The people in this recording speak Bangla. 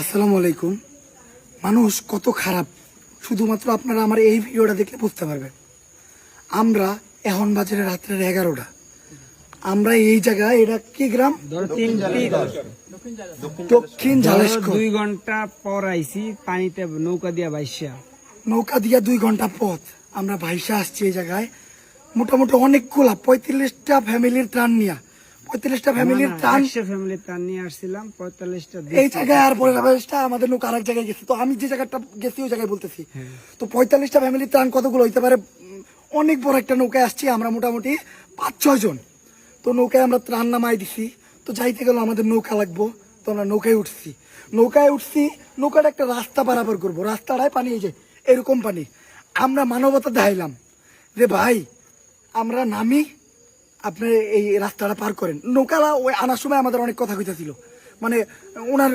আসসালামু আলাইকুম। মানুষ কত খারাপ শুধুমাত্র আপনারা আমার এই ভিডিওটা দেখলে বুঝতে পারবেন। আমরা এখন বাজারে রাত্রের 11টা, আমরা এই জায়গায়, এটা কি গ্রাম? দক্ষিণ ঝালেশকো। 2 ঘন্টা পর আইছি পানিতে নৌকা দিয়া বাইসা। নৌকা দিয়া 2 ঘন্টা পথ আমরা ভাইসা আসছি এই জায়গায়। মোটামুটি অনেকগুলা 35টা ফ্যামিলির ত্রাণ নিয়ে, 35টা ফ্যামিলির ত্রাণ, 100 ফ্যামিলি ত্রাণ নিয়ে আসছিলাম, 45টা এই জায়গায়। আর পরে আমাদের নৌকা আরেক জায়গায় গেছে, তো আমি যে জায়গাটা গেছি ওই জায়গায় বলতেছি। তো 45টা ফ্যামিলির ত্রাণ কতগুলো হইতে পারে? অনেক বড় একটা নৌকায় আসছি আমরা, মোটামুটি 5-6 জন। তো নৌকায় আমরা ত্রাণ নামাই দিছি। তো যাইতে গেল আমাদের নৌকা লাগবো, তো আমরা নৌকায় উঠছি। নৌকাটা একটা রাস্তা পারাপার করবো, রাস্তাটায় পানি, এই যে এরকম পানি। আমরা মানবতা দেখাইলাম যে ভাই আমরা নামি, আপনি এই রাস্তাটা পার করেন। নৌকালা ওই আনার সময় আমাদের অনেক কথা কইতেছিল, মানে ওনার